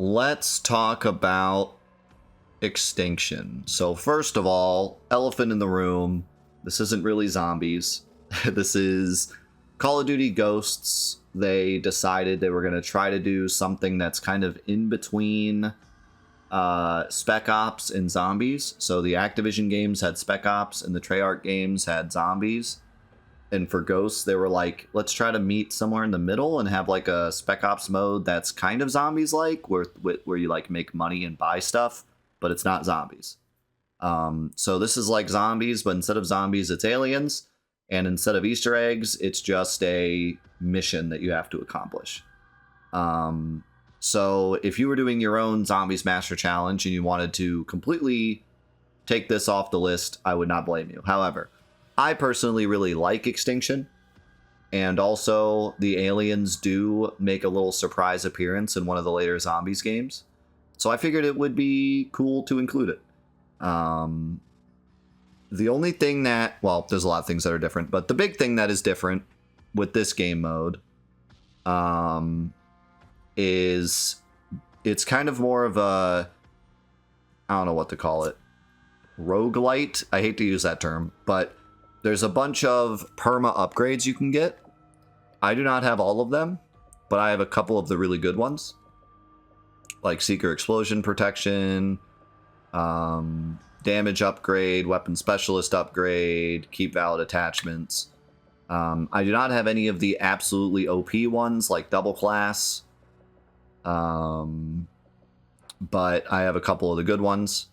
let's talk about Extinction. So first of all, elephant in the room. This isn't really zombies. This is Call of Duty Ghosts. They decided they were going to try to do something that's kind of in between Spec Ops and zombies. So the Activision games had Spec Ops and the Treyarch games had zombies. And for Ghosts, they were like, let's try to meet somewhere in the middle and have like a Spec Ops mode that's kind of zombies-like, where you like make money and buy stuff, but it's not zombies. So this is like zombies, but instead of zombies, it's aliens. And instead of Easter eggs, it's just a mission that you have to accomplish. So if you were doing your own Zombies Master Challenge and you wanted to completely take this off the list, I would not blame you. However, I personally really like Extinction. And also, the aliens do make a little surprise appearance in one of the later Zombies games. So I figured it would be cool to include it. The only thing that, well, there's a lot of things that are different, but the big thing that is different with this game mode is it's kind of more of a, I don't know what to call it, roguelite. I hate to use that term, but there's a bunch of perma upgrades you can get. I do not have all of them, but I have a couple of the really good ones, like Seeker Explosion Protection, damage upgrade, weapon specialist upgrade, keep valid attachments. I do not have any of the absolutely OP ones like double class, but I have a couple of the good ones.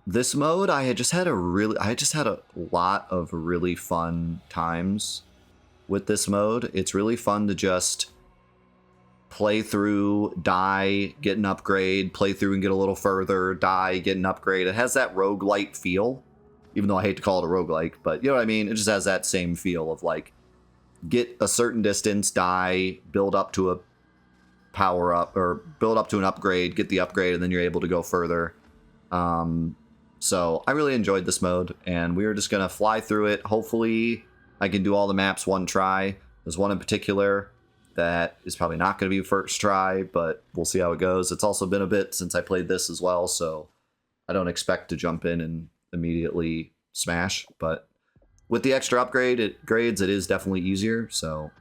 This mode, I just had a lot of really fun times with this mode. It's really fun to just play through, die, get an upgrade, play through and get a little further, die, get an upgrade. It has that roguelite feel, even though I hate to call it a roguelike, but you know what I mean? It just has that same feel of like, get a certain distance, die, build up to a power up, or build up to an upgrade, get the upgrade, and then you're able to go further. So I really enjoyed this mode, and we are just going to fly through it. Hopefully I can do all the maps one try. There's one in particular that is probably not going to be first try, but we'll see how it goes. It's also been a bit since I played this as well, so I don't expect to jump in and immediately smash, but with the extra grades, it is definitely easier, so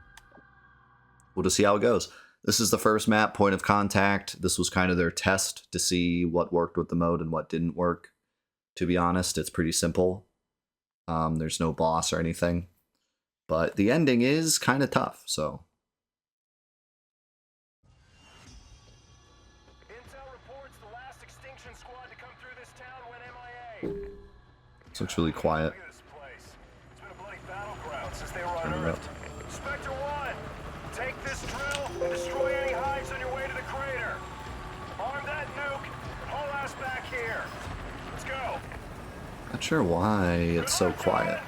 we'll just see how it goes. This is the first map, Point of Contact. This was kind of their test to see what worked with the mode and what didn't work. To be honest, it's pretty simple. There's no boss or anything, but the ending is kind of tough, so. This looks really quiet. Turn it up. Spectre 1, take this drill and destroy any hives on your way to the crater. Arm that nuke and haul ass back here. Let's go. Not sure why it's so quiet.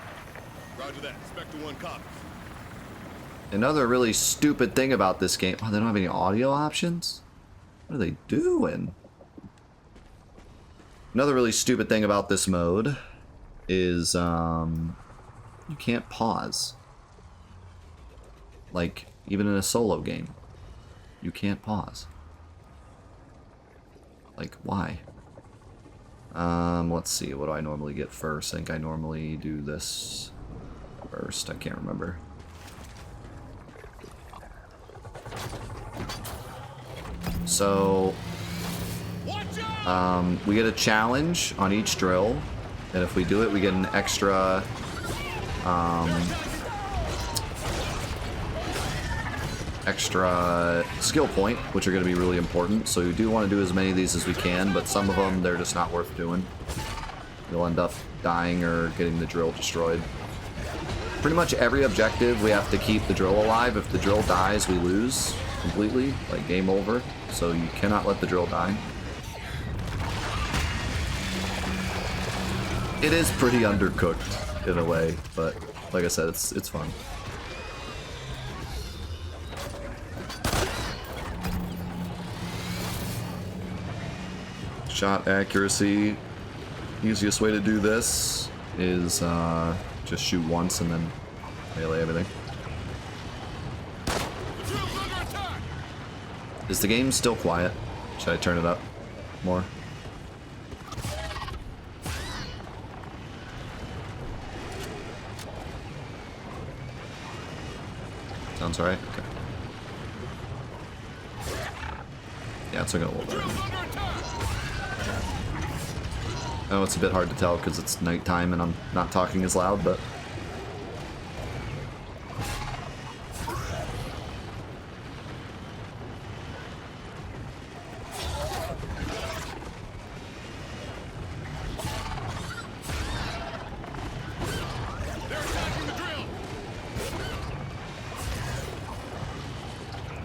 Roger that. Spectre 1 copies. Another really stupid thing about this game. Oh, they don't have any audio options? What are they doing? Another really stupid thing about this mode is you can't pause. Like, even in a solo game, you can't pause. Like, why? Let's see, what do I normally get first? I think I normally do this first. I can't remember. So, we get a challenge on each drill, and if we do it, we get an extra, extra skill point, which are going to be really important. So we do want to do as many of these as we can, but some of them, they're just not worth doing. You'll end up dying or getting the drill destroyed. Pretty much every objective, we have to keep the drill alive. If the drill dies, we lose completely, like game over. So you cannot let the drill die. It is pretty undercooked in a way, but like I said, it's fun. Shot accuracy. Easiest way to do this is just shoot once and then melee everything. Is the game still quiet? Should I turn it up more? Sounds alright? Okay. Yeah, it's like a little bit. I know it's a bit hard to tell because it's nighttime and I'm not talking as loud, but...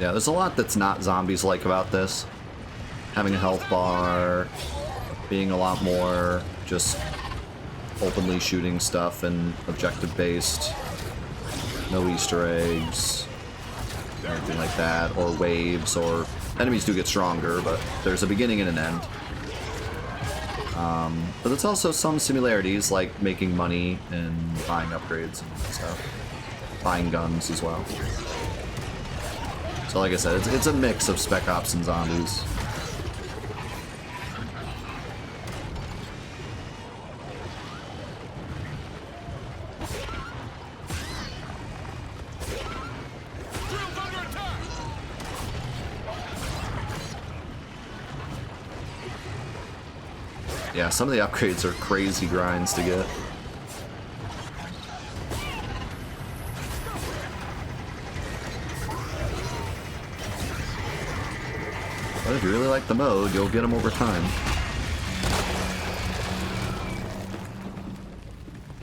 Yeah, there's a lot that's not zombies-like about this. Having a health bar, being a lot more just openly shooting stuff and objective-based. No Easter eggs, anything like that, or waves, or... Enemies do get stronger, but there's a beginning and an end. But there's also some similarities, like making money and buying upgrades and stuff. Buying guns as well. So like I said, it's a mix of Spec Ops and zombies. Yeah, some of the upgrades are crazy grinds to get. But if you really like the mode, you'll get them over time.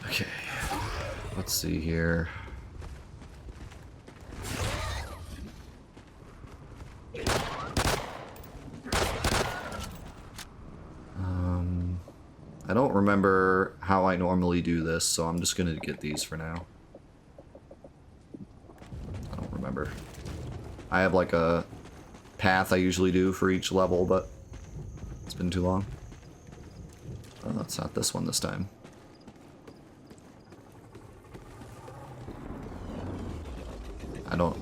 Okay, let's see here. I don't remember how I normally do this, so I'm just gonna get these for now. I don't remember. I have like a path I usually do for each level, but it's been too long. Oh, it's not this one this time. I don't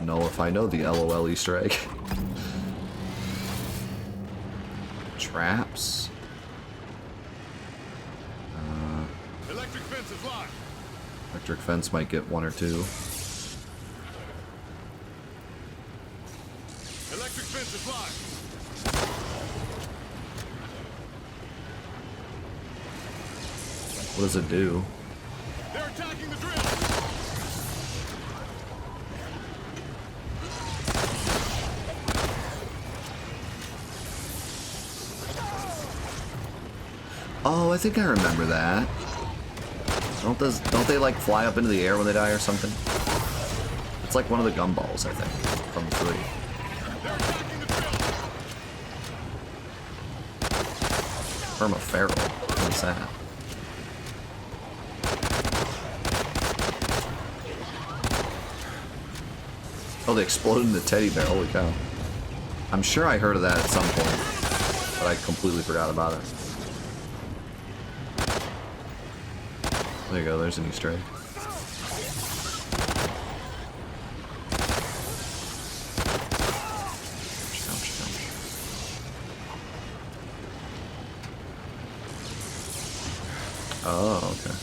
know if I know the LOL Easter egg. Traps? Electric fence is live. Electric fence might get one or two. Electric fence is live. What does it do? They're attacking the drill. Oh, I think I remember that. Don't they like fly up into the air when they die or something? It's like one of the gumballs, I think, from 3. Perma-feral. What is that? Oh, they exploded in the teddy bear. Holy cow. I'm sure I heard of that at some point, but I completely forgot about it. There you go, there's an Easter egg. Oh, okay.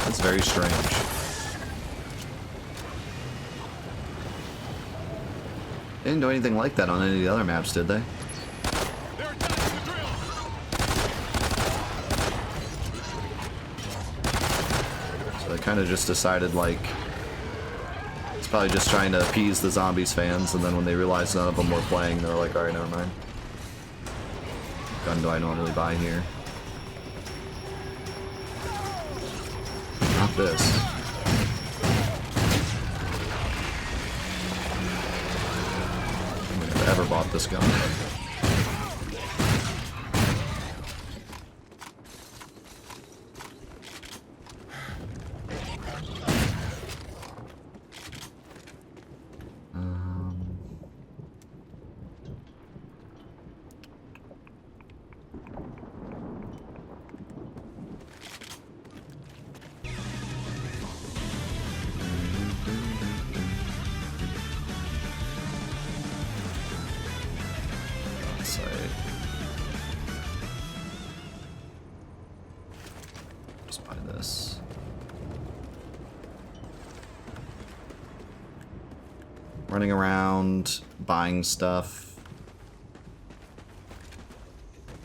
That's very strange. They didn't do anything like that on any of the other maps, did they? Kind of just decided, like, it's probably just trying to appease the Zombies fans, and then when they realized none of them were playing, they were like, alright, never mind. What gun do I normally buy here? Not this. I don't think I've ever bought this gun. running around, buying stuff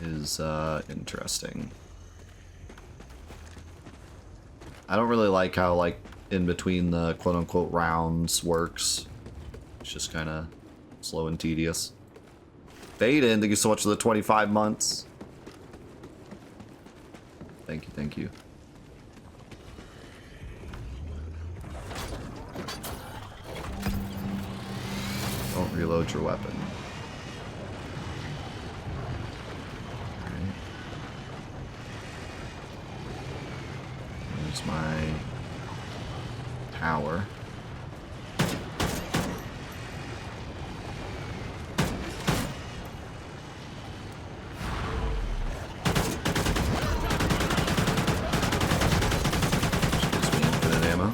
is interesting. I don't really like how, like, in between the quote-unquote rounds works. It's just kind of slow and tedious. Baden, thank you so much for the 25 months. Thank you, thank you. Don't reload your weapon. Alright. There's my power. Gives me infinite ammo.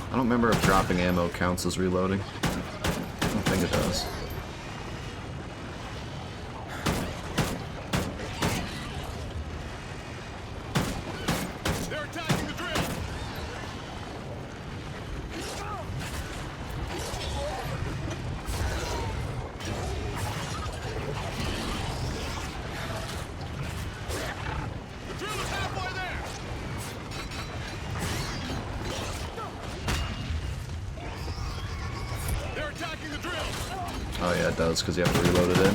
I don't remember if dropping ammo counts as reloading. I don't think it does. They're attacking the drill. The drill is halfway there. They're attacking the drill. Oh yeah, it does, because you have to reload it in.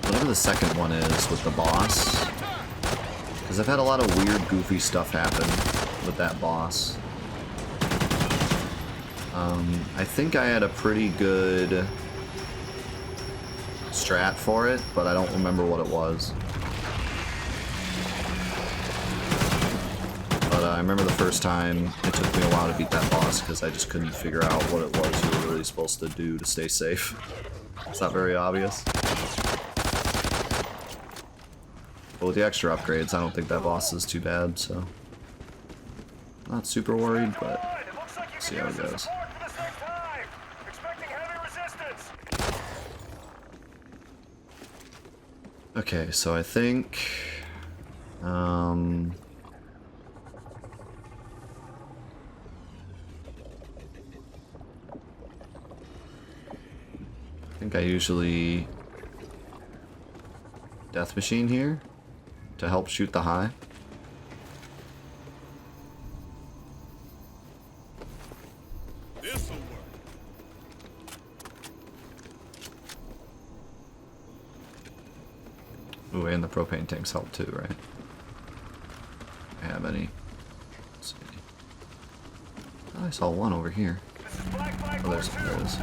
Whatever the second one is with the boss. Because I've had a lot of weird, goofy stuff happen with that boss. I think I had a pretty good strat for it, but I don't remember what it was. But I remember the first time it took me a while to beat that boss because I just couldn't figure out what it was you were really supposed to do to stay safe. It's not very obvious. But with the extra upgrades, I don't think that boss is too bad, so... Not super worried, but... See how it goes. Okay, so I think... I think I usually... Death Machine here to help shoot the high. This'll work. Ooh, and the propane tanks help too, right? I have any. Let's see. Oh, I saw one over here. Oh, there it is.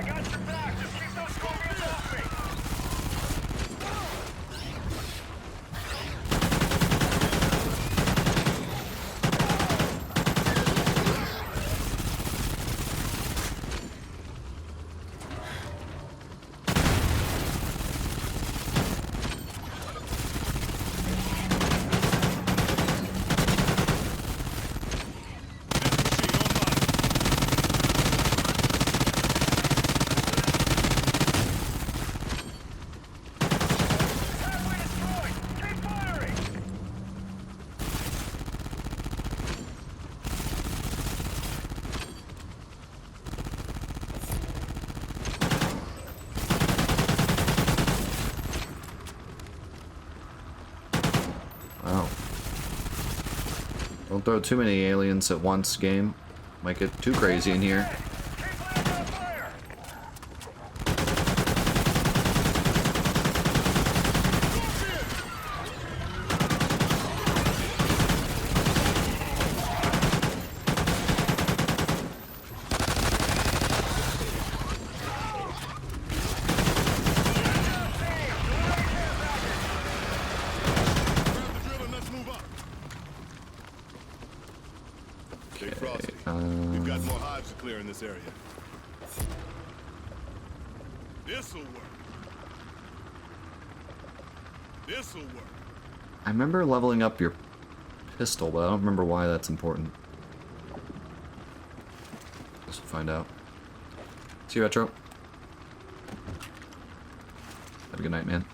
Wow. Don't throw too many aliens at once, game. Might get too crazy in here. this area. This'll work. This'll work. I remember leveling up your pistol, but I don't remember why that's important. Guess we'll find out. See you, Retro. Have a good night, man.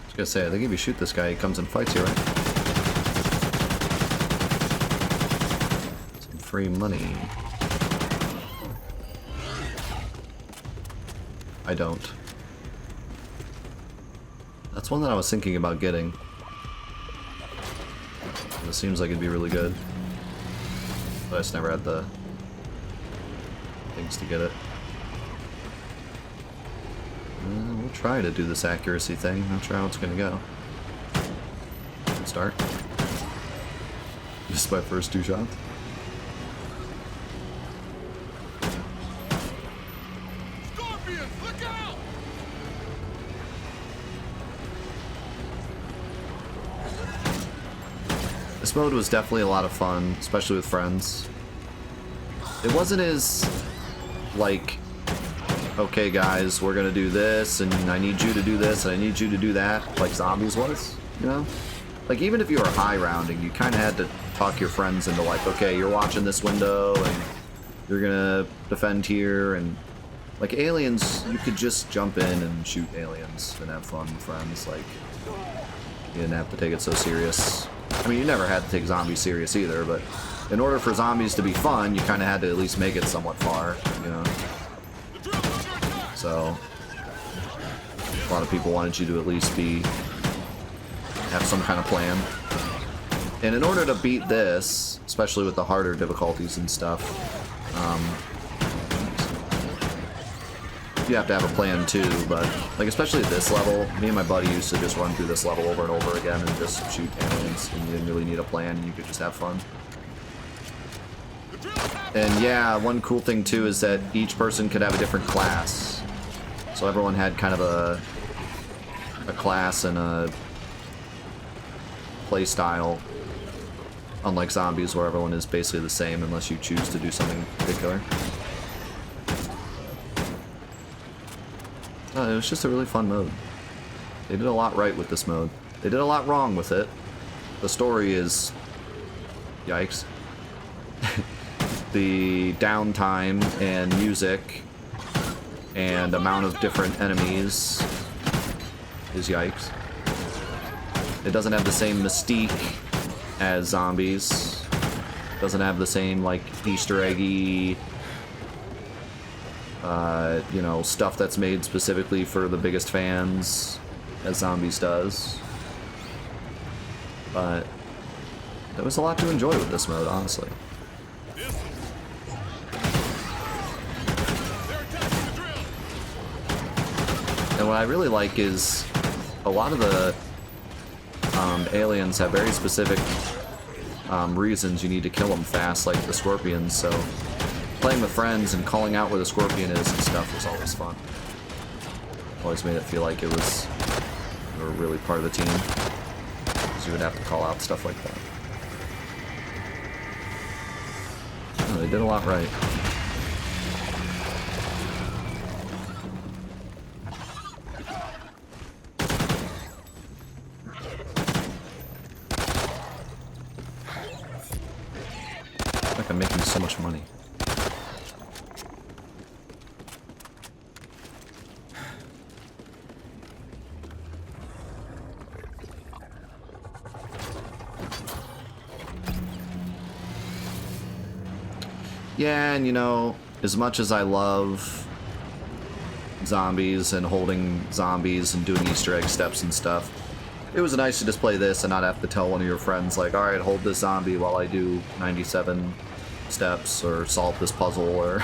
I was gonna say, I think if you shoot this guy, he comes and fights you, right? Some free money. I don't. That's one that I was thinking about getting. It seems like it'd be really good. But I just never had the things to get it. We'll try to do this accuracy thing. Not sure how it's gonna go. Good start. Just my first 2 shots. Scorpions, look out! This mode was definitely a lot of fun, especially with friends. It wasn't as, like, okay guys, we're gonna do this, and I need you to do this, and I need you to do that, like Zombies was, you know? Like, even if you were high rounding, you kind of had to talk your friends into like, okay, you're watching this window, and you're gonna defend here, and like Aliens, you could just jump in and shoot aliens and have fun with friends, like, you didn't have to take it so serious. I mean, you never had to take zombies serious either, but in order for zombies to be fun, you kind of had to at least make it somewhat far, you know? So, a lot of people wanted you to at least have some kind of plan. And in order to beat this, especially with the harder difficulties and stuff, you have to have a plan too, but, like, especially at this level, me and my buddy used to just run through this level over and over again and just shoot aliens, and you didn't really need a plan, and you could just have fun. And yeah, one cool thing too is that each person could have a different class. So everyone had kind of a class and a play style, unlike Zombies where everyone is basically the same unless you choose to do something particular. It was just a really fun mode. They did a lot right with this mode. They did a lot wrong with it. The story is... yikes. The downtime and music and amount of different enemies is yikes. It doesn't have the same mystique as Zombies. Doesn't have the same, like, Easter eggy, you know, stuff that's made specifically for the biggest fans as Zombies does. But there was a lot to enjoy with this mode, honestly. And what I really like is a lot of the aliens have very specific reasons you need to kill them fast, like the scorpions, so playing with friends and calling out where the scorpion is and stuff was always fun. Always made it feel like it was, you were really part of the team, because you would have to call out stuff like that. Oh, they did a lot right. Like I'm making so much money. Yeah, and you know, as much as I love Zombies and holding zombies and doing Easter egg steps and stuff, it was nice to just play this and not have to tell one of your friends, like, alright, hold this zombie while I do 97 steps or solve this puzzle or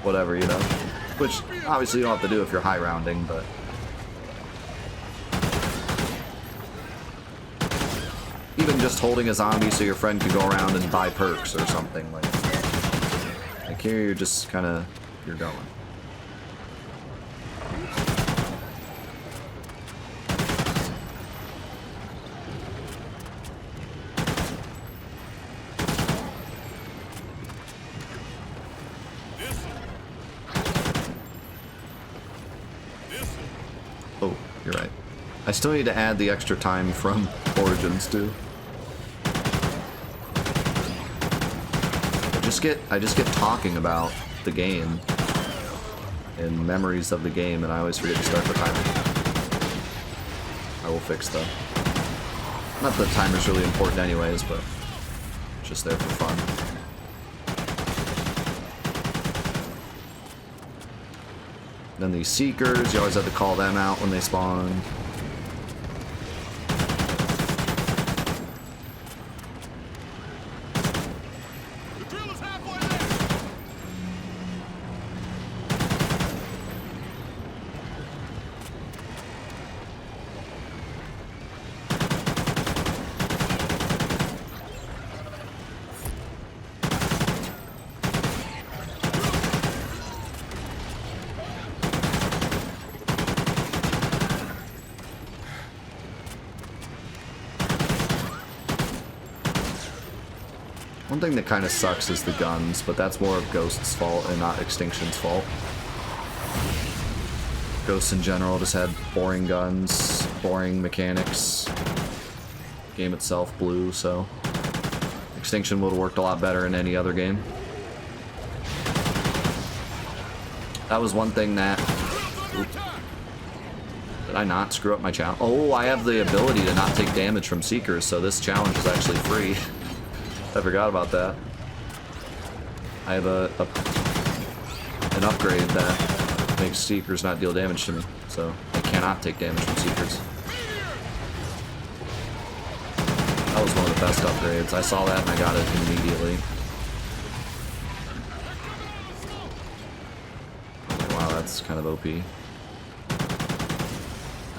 whatever, you know? Which, obviously, you don't have to do if you're high rounding, but... even just holding a zombie so your friend could go around and buy perks or something, like here you're just kind of, you're going. Oh, you're right. I still need to add the extra time from Origins too. I just get talking about the game and memories of the game, and I always forget to start the timer. I will fix though. Not that the timer's really important anyways, but it's just there for fun. Then these Seekers, you always have to call them out when they spawn. The drill is halfway there. One thing that kind of sucks is the guns, but that's more of Ghost's fault and not Extinction's fault. Ghosts in general just had boring guns, boring mechanics. Game itself blew, so Extinction would have worked a lot better in any other game. That was one thing that... Oops. Did I not screw up my challenge? Oh, I have the ability to not take damage from Seekers, so this challenge is actually free. I forgot about that. I have an upgrade that makes Seekers not deal damage to me, so I cannot take damage from Seekers. That was one of the best upgrades. I saw that and I got it immediately. Wow, that's kind of OP.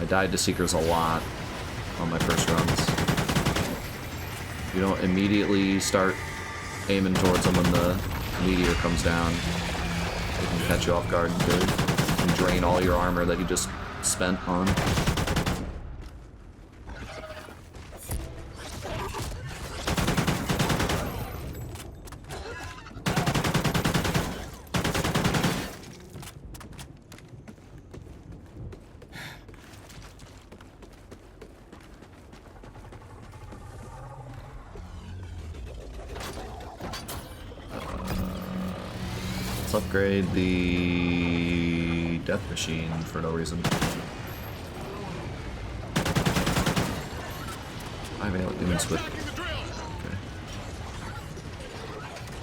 I died to Seekers a lot on my first runs. You don't immediately start aiming towards them when the meteor comes down. They can catch you off guard and drain all your armor that you just spent on. Let's upgrade the death machine for no reason. I mean, demons with. Okay.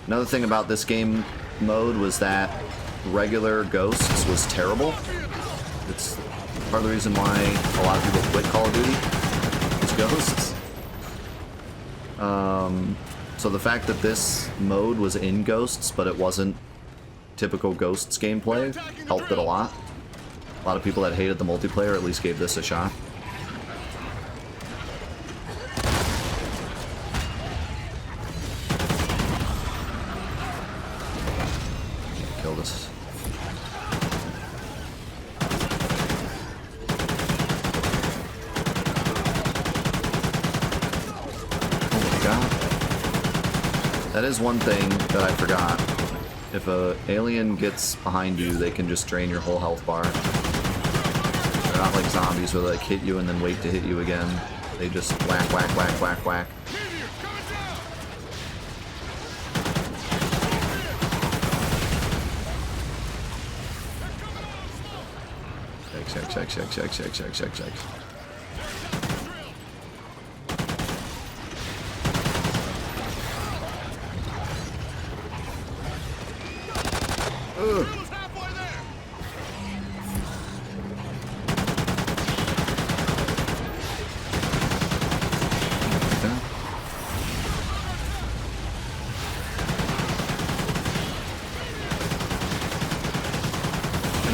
Another thing about this game mode was that regular Ghosts was terrible. It's part of the reason why a lot of people quit Call of Duty is Ghosts. So the fact that this mode was in Ghosts, but it wasn't typical Ghosts gameplay, helped it a lot. A lot of people that hated the multiplayer at least gave this a shot. Kill this. Oh my god. That is one thing that I forgot. If a alien gets behind you, they can just drain your whole health bar. They're not like zombies where they like hit you and then wait to hit you again. They just whack, whack, whack, whack, whack. Check, check, check, check, check, check, check, check.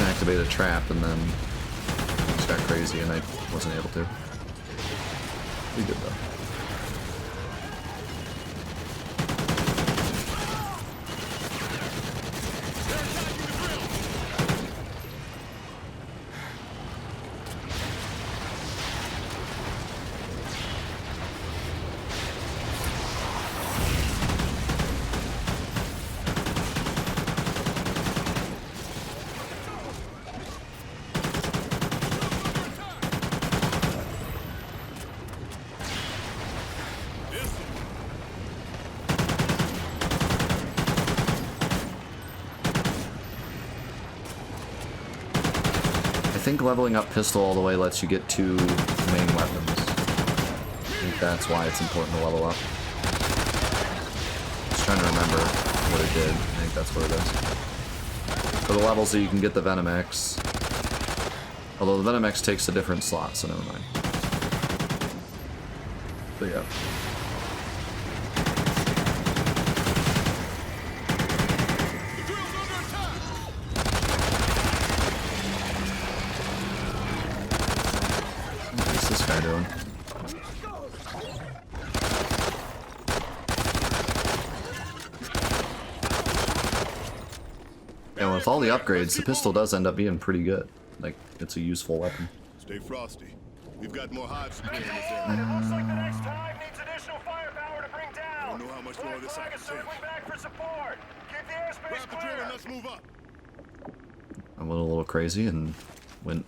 Activate a trap and then things got crazy and I wasn't able to. We good though. think leveling up pistol all the way lets you get 2 main weapons. I think that's why it's important to level up. Just trying to remember what it did. I think that's what it is. For the levels that you can get the Venom X. Although the Venom X takes a different slot, so never mind. But yeah. The drill's under attack! What's this guy doing? And with all the upgrades, the pistol does end up being pretty good. Like, it's a useful weapon. Stay frosty. We've got more hives to Spectre kill in this 1, area. it looks like the next hive needs additional firepower to bring down. Don't know how much more of this I Flag can is circling take. back for support. Keep the airspace Grab the drill clear. and let's move up. I went a little crazy and went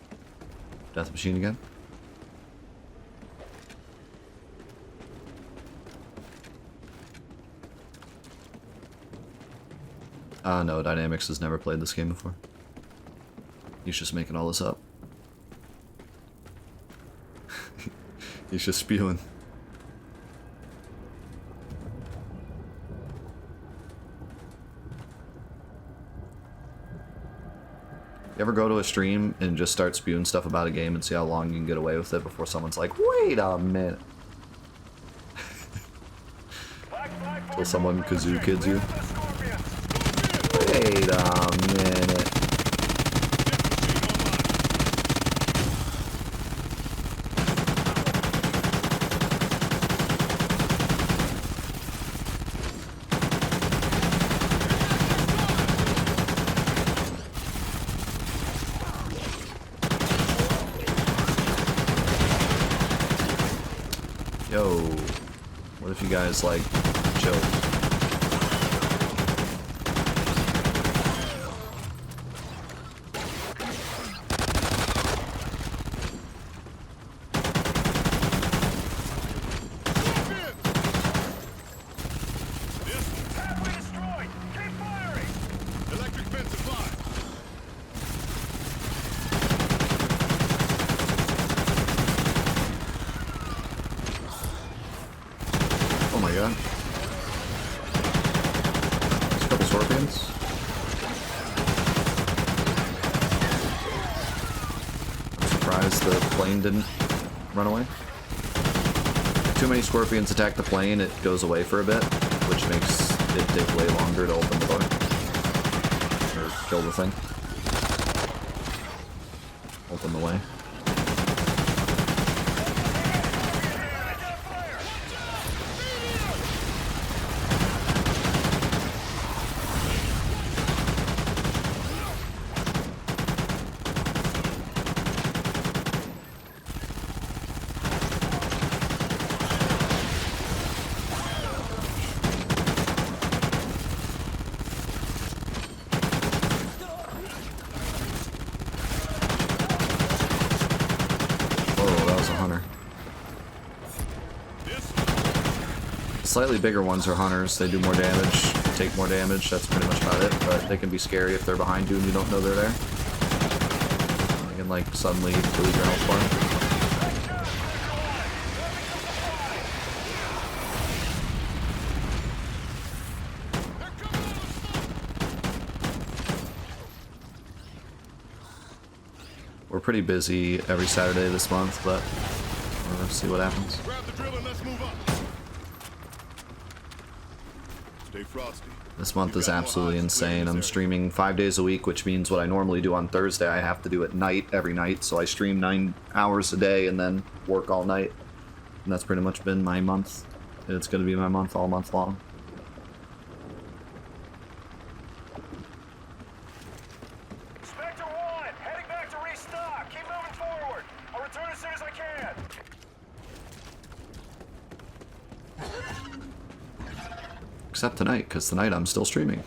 Death Machine again. No, Dynamics has never played this game before. He's just making all this up. He's just spewing. You ever go to a stream and just start spewing stuff about a game and see how long you can get away with it before someone's like, wait a minute. Till someone kazoo kids you. Wait a minute. Yo, what if you guys like chill? Halfway destroyed. Keep firing. Electric fence applied. Oh my god. There's a couple scorpions. I'm surprised the plane didn't run away. Too many scorpions attack the plane, it goes away for a bit, which makes it take way longer to open the door. Or kill the thing. Open the way. Whoa, that was a hunter. Slightly bigger ones are hunters. They do more damage, take more damage. That's pretty much about it. But they can be scary if they're behind you and you don't know they're there. They can like suddenly lose your health bar. We're pretty busy every Saturday this month, but we'll see what happens. Grab the drill and let's move up. Stay frosty. This month is absolutely insane. I'm streaming 5 days a week, which means what I normally do on Thursday, I have to do at night every night. So I stream 9 hours a day and then work all night. And that's pretty much been my month. It's going to be my month all month long. Spectre 1, heading back to restock. Keep moving forward. I'll return as soon as I can. Except tonight, because tonight I'm still streaming.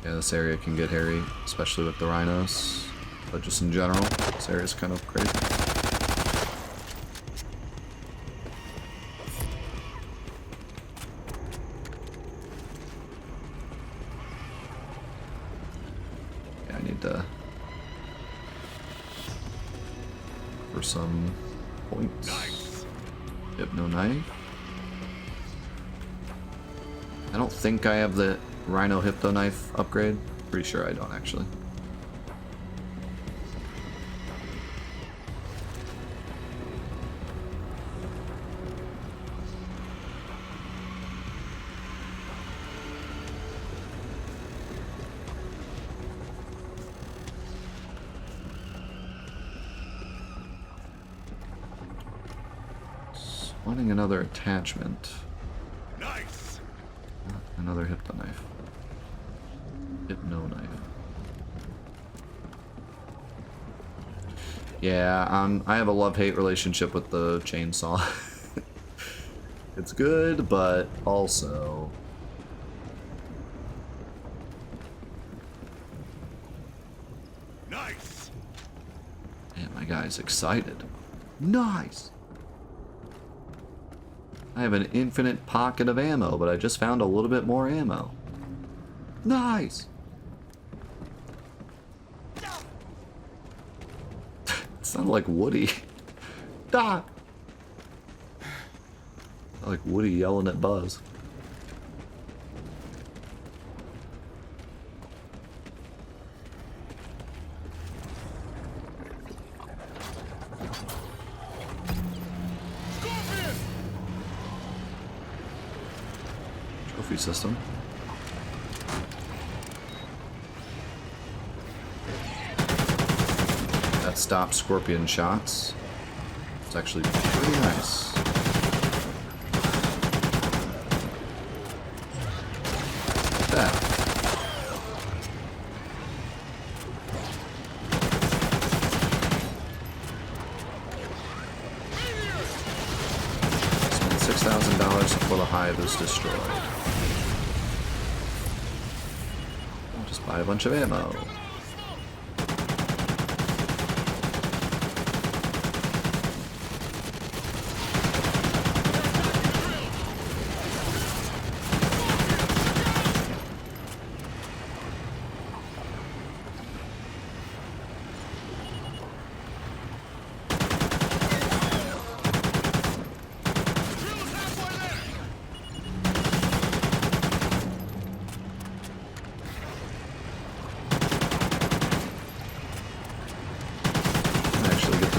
Yeah, this area can get hairy, especially with the rhinos. But just in general, this area's kind of crazy. Yeah, I need to... for some points. Nice. Hypno knife. I don't think I have the Rhino Hypno Knife upgrade. Pretty sure I don't, actually. Wanting another attachment. Nice. Another Hypno Knife. Hypno Knife. Yeah, I have a love-hate relationship with the chainsaw. It's good, but also... Nice. Man, my guy's excited. Nice! I have an infinite pocket of ammo, but I just found a little bit more ammo. Nice! It sounded like Woody. Ah! Like Woody yelling at Buzz. Scorpion. Trophy system. That stops scorpion shots. It's actually pretty nice. Look at that. Spend $6,000 before the hive is destroyed. Just buy a bunch of ammo.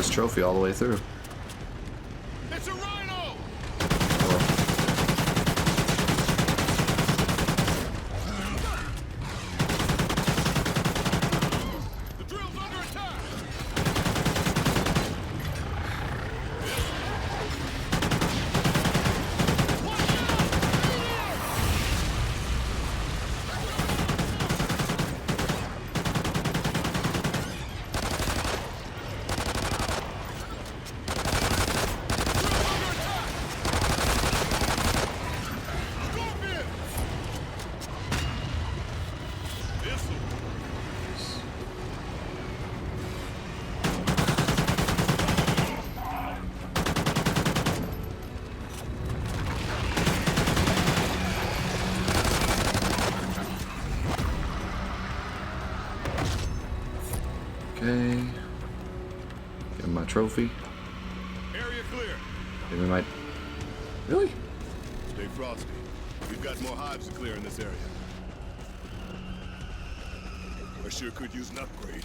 Trophy all the way through. It's a rhino. The drill's under attack. Okay. Give him my trophy. Area clear. Give me my... Really? Stay frosty. We've got more hives to clear in this area. I sure could use an upgrade.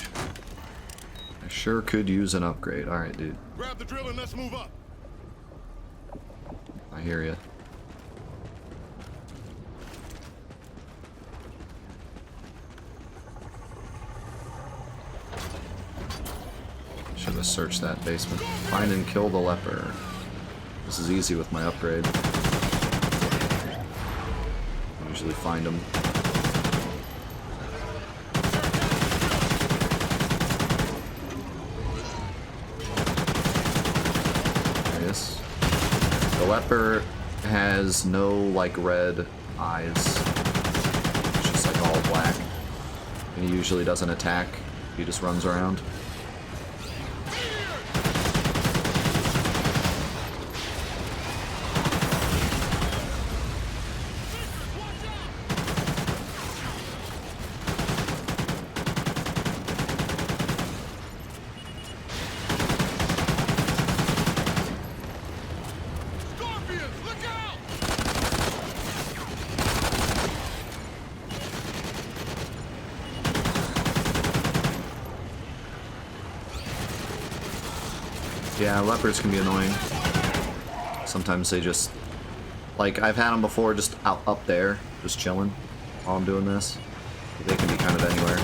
I sure could use an upgrade. Alright, dude. Grab the drill and let's move up. I hear ya. Should have searched that basement. Find and kill the leper. This is easy with my upgrade. I usually find them. There he is. The leper has no, like, red eyes. It's just, like, all black. And he usually doesn't attack. He just runs around. Yeah, leopards can be annoying. Sometimes they just... Like, I've had them before just up there, just chilling while I'm doing this. They can be kind of anywhere.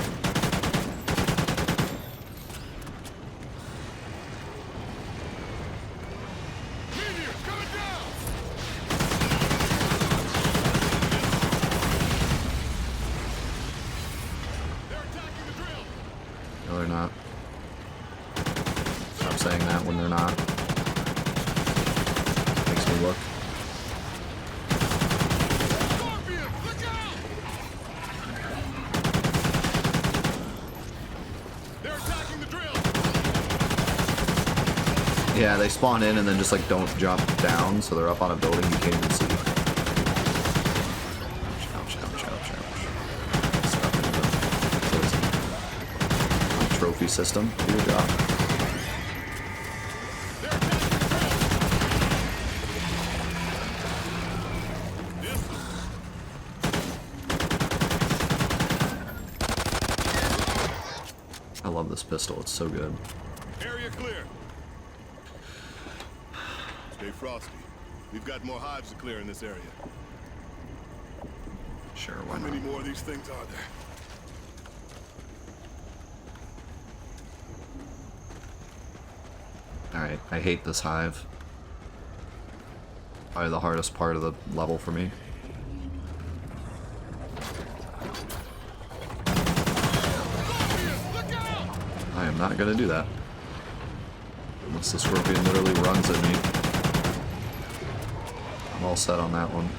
No, they're not. Stop saying that when they're not. Makes me look. Yeah, they spawn in and then just like don't jump down, so they're up on a building you can't even see. Ouch, ouch, ouch, ouch. Stuck in the trophy system. Do your job. I love this pistol, it's so good. Area clear. Stay frosty. We've got more hives to clear in this area. Sure, why How not? many more of these things are there? Alright, I hate this hive. Probably the hardest part of the level for me. I am not gonna do that. Unless the scorpion literally runs at me. I'm all set on that one.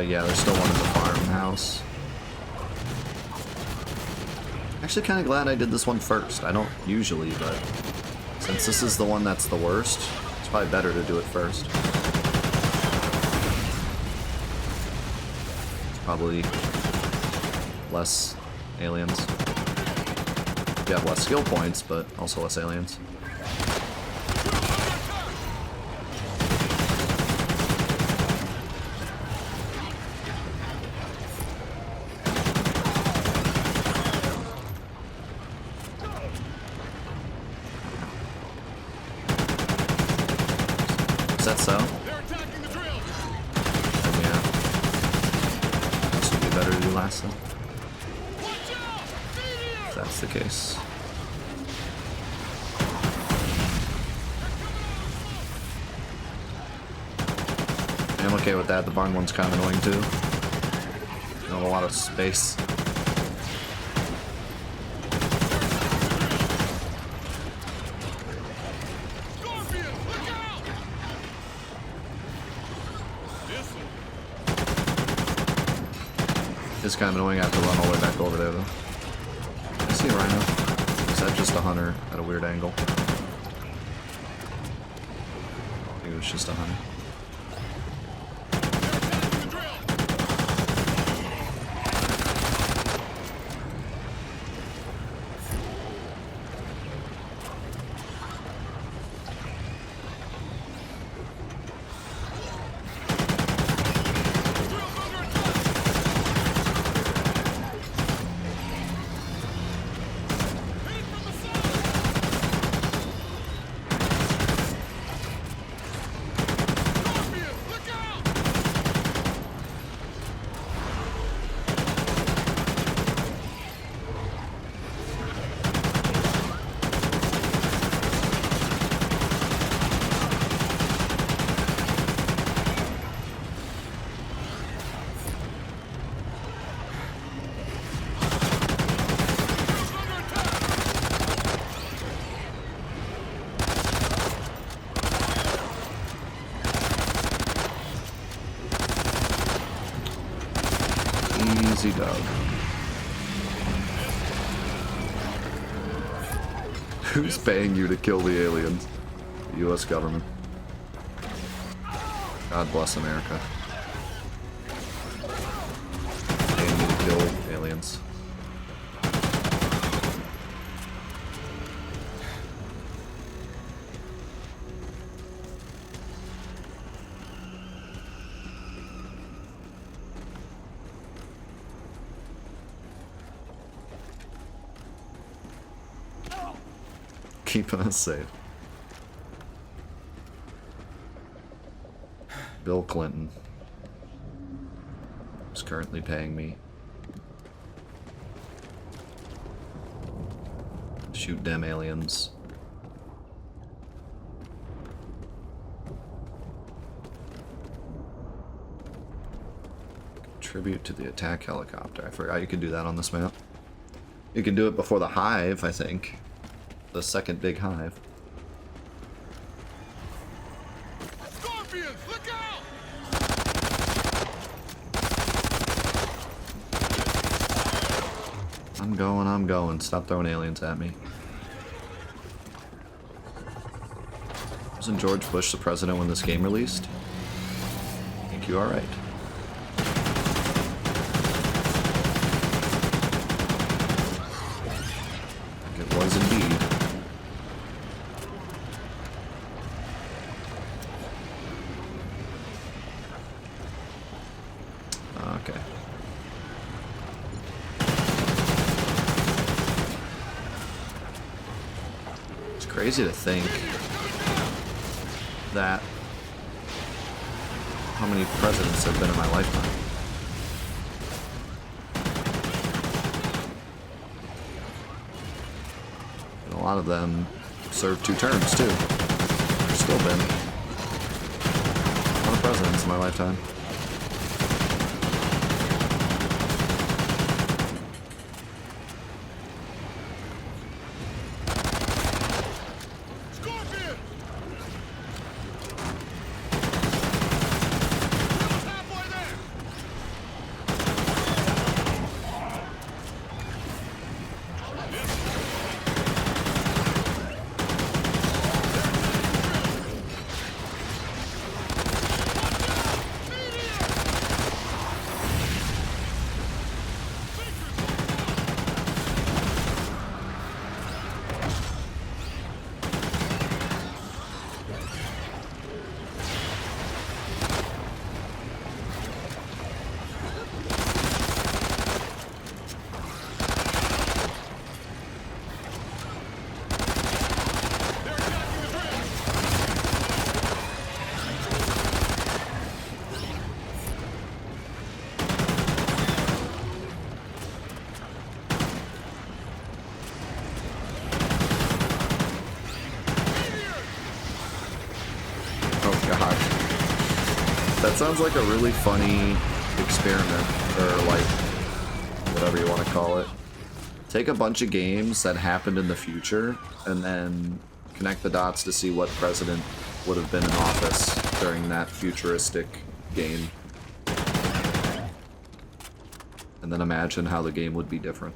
Yeah, there's still one in the farmhouse. Actually kind of glad I did this one first. I don't usually, but since this is the one that's the worst, it's probably better to do it first. It's probably less aliens. You have less skill points, but also less aliens. Is that so? They're attacking the drill. Then yeah. This would be better to do last then. Watch out! If that's the case. I'm okay with that. The barn one's kind of annoying too. Not a lot of space. Scorpion, look out! It's kind of annoying. I have to run all the way back over there though. I see a rhino. Is that just a hunter at a weird angle? I think it was just a hunter. Crazy Doug. Who's paying you to kill the aliens? The U.S. government. God bless America. Paying me to kill aliens. Keeping us safe. Bill Clinton is currently paying me. Shoot them aliens. Contribute to the attack helicopter. I forgot you could do that on this map. You can do it before the hive, I think. The second big hive. Scorpions, look out! I'm going. Stop throwing aliens at me. Wasn't George Bush the president when this game released? I think you are right. It was indeed. Okay. It's crazy to think that how many presidents have been in my lifetime. And a lot of them served 2 terms too. There's still been a lot of presidents in my lifetime. That sounds like a really funny experiment, or like, whatever you want to call it. Take a bunch of games that happened in the future, and then connect the dots to see what president would have been in office during that futuristic game. And then imagine how the game would be different.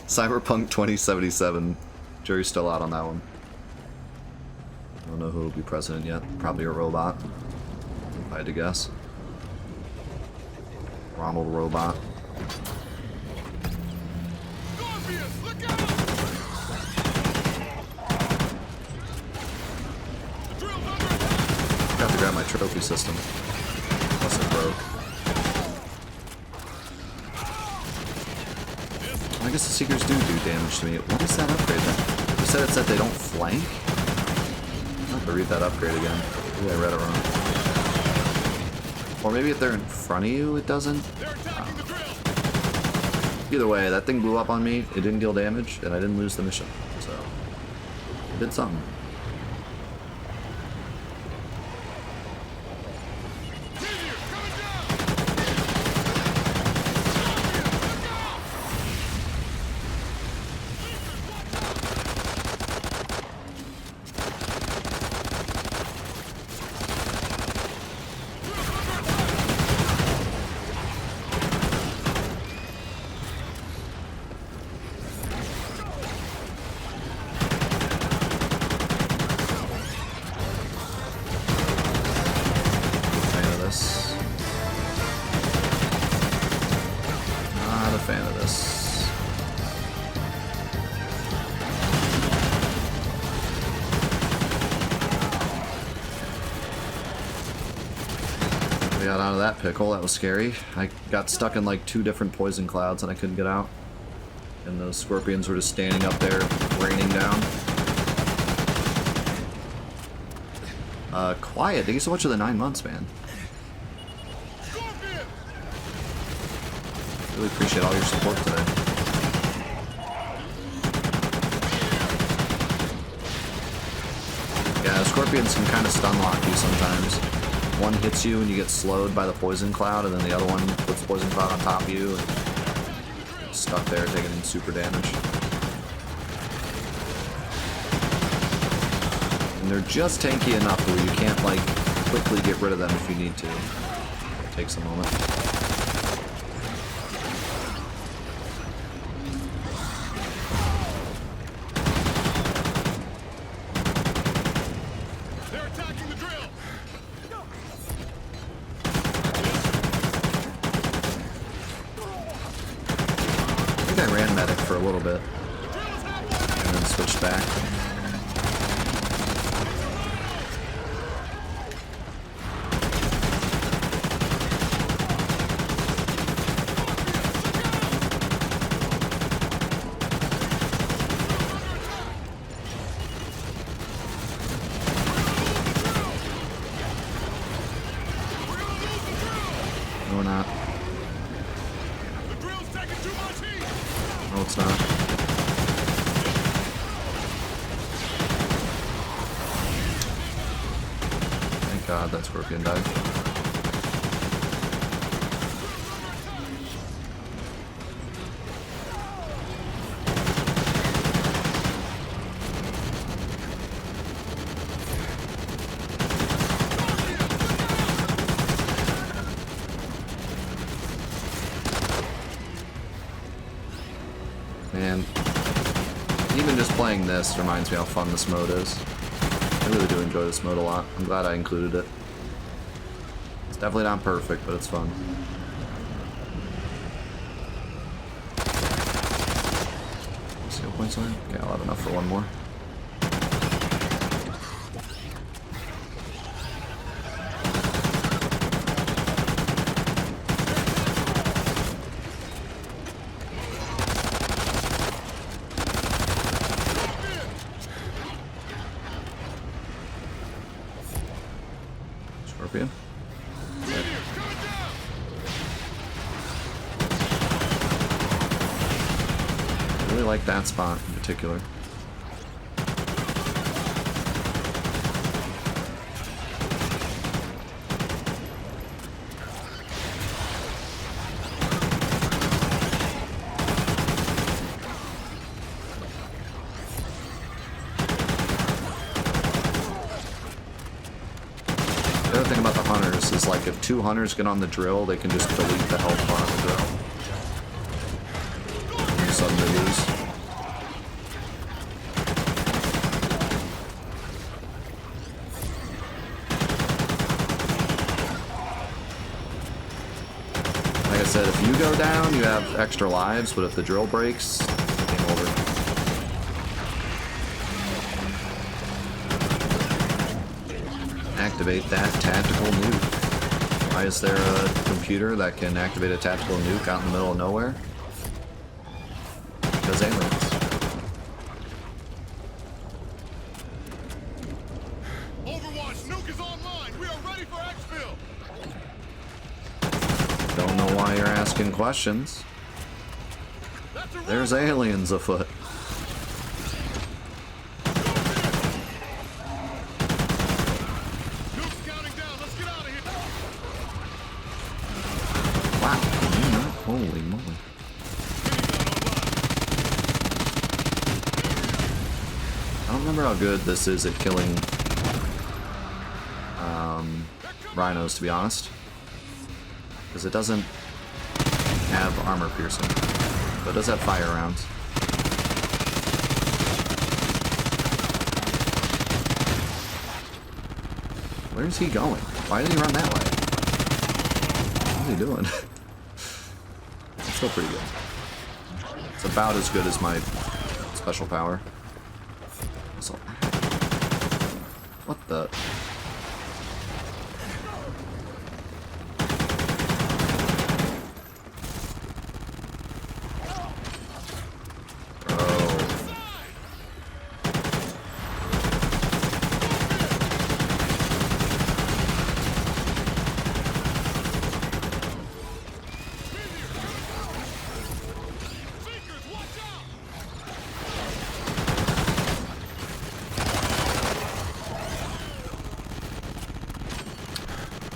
Cyberpunk 2077. Jury's still out on that one. I don't know who will be president yet. Probably a robot, if I had to guess. Ronald Robot. Scorpions, look out! The drill's under attack! Got to grab my trophy system. Unless it broke. I guess the Seekers do damage to me. What is that upgrade then? You said it said they don't flank? I'll have to read that upgrade again. Maybe I read it wrong. Or maybe if they're in front of you, it doesn't? They're attacking the drill! Either way, that thing blew up on me, it didn't deal damage, and I didn't lose the mission. So, it did something. Got out of that pickle, that was scary. I got stuck in like 2 different poison clouds and I couldn't get out. And those scorpions were just standing up there, raining down. Quiet, thank you so much for the 9 months, man. Really appreciate all your support today. Yeah, scorpions can kind of stun lock you sometimes. One hits you and you get slowed by the poison cloud, and then the other one puts poison cloud on top of you and you're stuck there taking super damage. And they're just tanky enough where you can't like quickly get rid of them if you need to. It takes a moment. For a little bit, and then switched back. No, we're not. No, it's not. Thank God that scorpion died. Man, even just playing this reminds me how fun this mode is. I really do enjoy this mode a lot. I'm glad I included it. It's definitely not perfect, but it's fun. Skill points on? Okay, I'll have enough for one more. Scorpion. Okay. I really like that spot in particular. The other thing about the hunters is like if 2 hunters get on the drill, they can just delete the health bar on the drill. And you suddenly lose. Like I said, if you go down, you have extra lives, but if the drill breaks, game over. Activate that tactical nuke. Why is there a computer that can activate a tactical nuke out in the middle of nowhere? Because aliens. Overwatch nuke is online. We are ready for exfil. Don't know why you're asking questions. There's aliens afoot. Wow, holy moly. I don't remember how good this is at killing rhinos, to be honest. Because it doesn't have armor piercing, but it does have fire rounds. Where's he going? Why did he run that way? What's he doing? It's still pretty good. It's about as good as my special power. So, what the?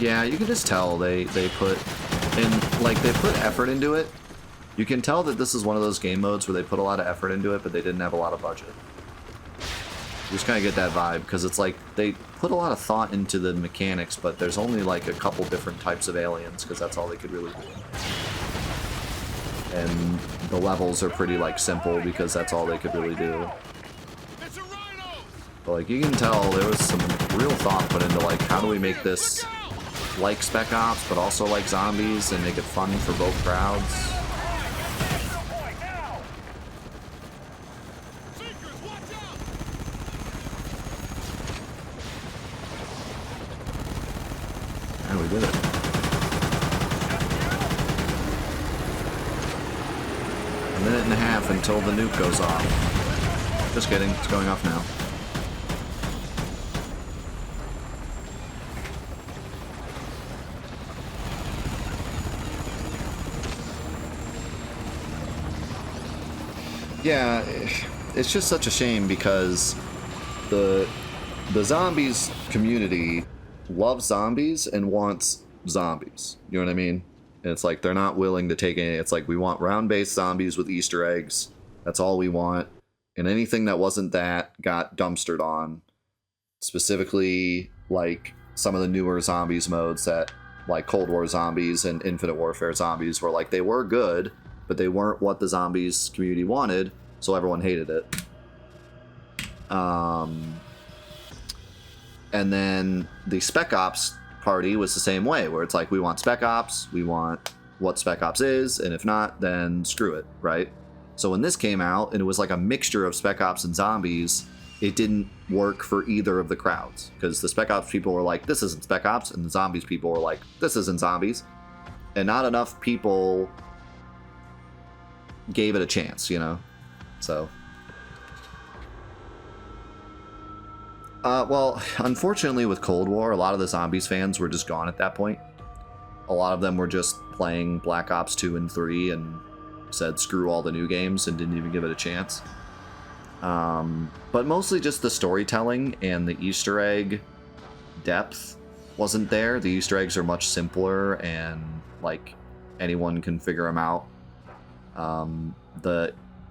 Yeah, you can just tell they put they put effort into it. You can tell that this is one of those game modes where they put a lot of effort into it, but they didn't have a lot of budget. You just kind of get that vibe, because it's like they put a lot of thought into the mechanics, but there's only like a couple different types of aliens, because that's all they could really do. And the levels are pretty like simple, because that's all they could really do. But like you can tell there was some real thought put into like how do we make this like Spec Ops, but also like zombies, and make it fun for both crowds. And we did it. A minute and a half until the nuke goes off. Just kidding, it's going off now. Yeah, it's just such a shame because the zombies community loves zombies and wants zombies. You know what I mean? And it's like they're not willing to take any. It's like we want round-based zombies with Easter eggs. That's all we want. And anything that wasn't that got dumpstered on. Specifically, like some of the newer zombies modes that, like Cold War zombies and Infinite Warfare zombies, were like they were good, but they weren't what the zombies community wanted, so everyone hated it. And then the Spec Ops party was the same way, where it's like, we want Spec Ops, we want what Spec Ops is, and if not, then screw it, right? So when this came out, and it was like a mixture of Spec Ops and zombies, it didn't work for either of the crowds, because the Spec Ops people were like, this isn't Spec Ops, and the zombies people were like, this isn't zombies. And not enough people gave it a chance, you know? So well, unfortunately with Cold War, a lot of the zombies fans were just gone at that point. A lot of them were just playing Black Ops 2 and 3 and said screw all the new games and didn't even give it a chance. But mostly just the storytelling and the Easter egg depth wasn't there. The Easter eggs are much simpler and like anyone can figure them out.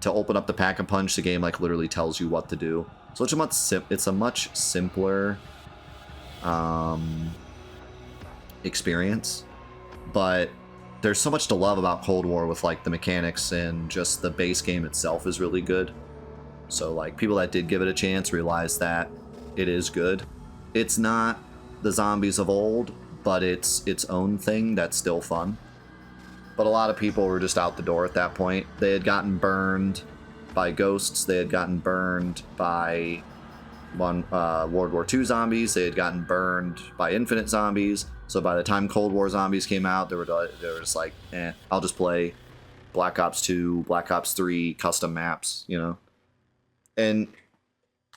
To open up the Pack-a-Punch, the game like literally tells you what to do. So it's a much simpler experience, but there's so much to love about Cold War with like the mechanics, and just the base game itself is really good. So like people that did give it a chance realize that it is good. It's not the zombies of old, but it's its own thing that's still fun. But a lot of people were just out the door at that point. They had gotten burned by Ghosts. They had gotten burned by World War II zombies. They had gotten burned by Infinite zombies. So by the time Cold War zombies came out, they were just like, I'll just play Black Ops 2, Black Ops 3 custom maps, you know? And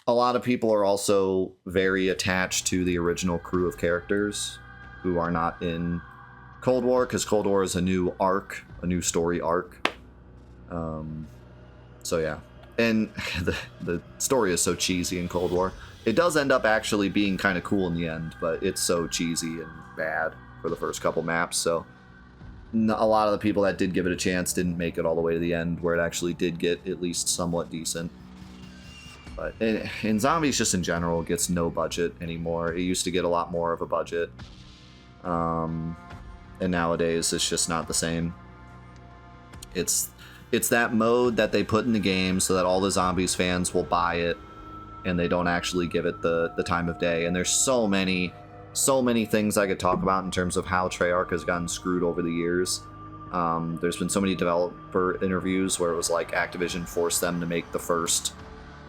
a lot of people are also very attached to the original crew of characters who are not in Cold War, because Cold War is a new arc, a new story arc. So yeah, and the story is so cheesy in Cold War. It does end up actually being kind of cool in the end, but it's so cheesy and bad for the first couple maps. So a lot of the people that did give it a chance didn't make it all the way to the end, where it actually did get at least somewhat decent. But in zombies, just in general, it gets no budget anymore. It used to get a lot more of a budget. And nowadays it's just not the same. It's that mode that they put in the game so that all the zombies fans will buy it, and they don't actually give it the time of day. And there's so many things I could talk about in terms of how Treyarch has gotten screwed over the years. There's been so many developer interviews where it was like Activision forced them to make the first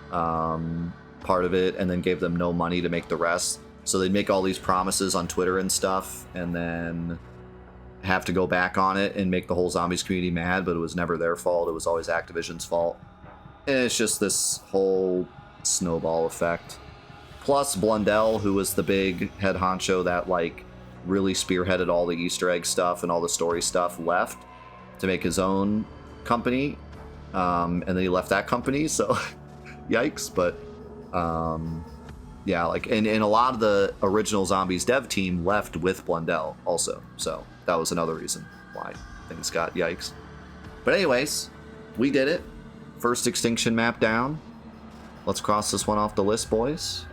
part of it and then gave them no money to make the rest. So they'd make all these promises on Twitter and stuff, and then have to go back on it and make the whole zombies community mad, but it was never their fault. It was always Activision's fault. And it's just this whole snowball effect. Plus Blundell, who was the big head honcho that like really spearheaded all the Easter egg stuff and all the story stuff, left to make his own company. And then he left that company, so yikes. But yeah, like, and a lot of the original Zombies dev team left with Blundell also. So that was another reason why things got yikes. But anyways, we did it. First Extinction map down. Let's cross this one off the list, boys.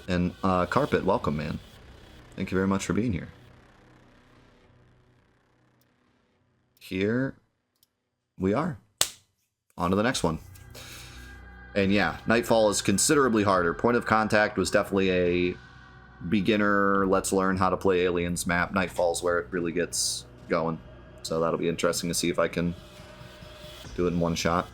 And Carpet, welcome, man. Thank you very much for being here. Here we are. On to the next one. And yeah, Nightfall is considerably harder. Point of Contact was definitely a beginner, let's learn how to play Aliens map. Nightfall's where it really gets going. So that'll be interesting to see if I can do it in one shot.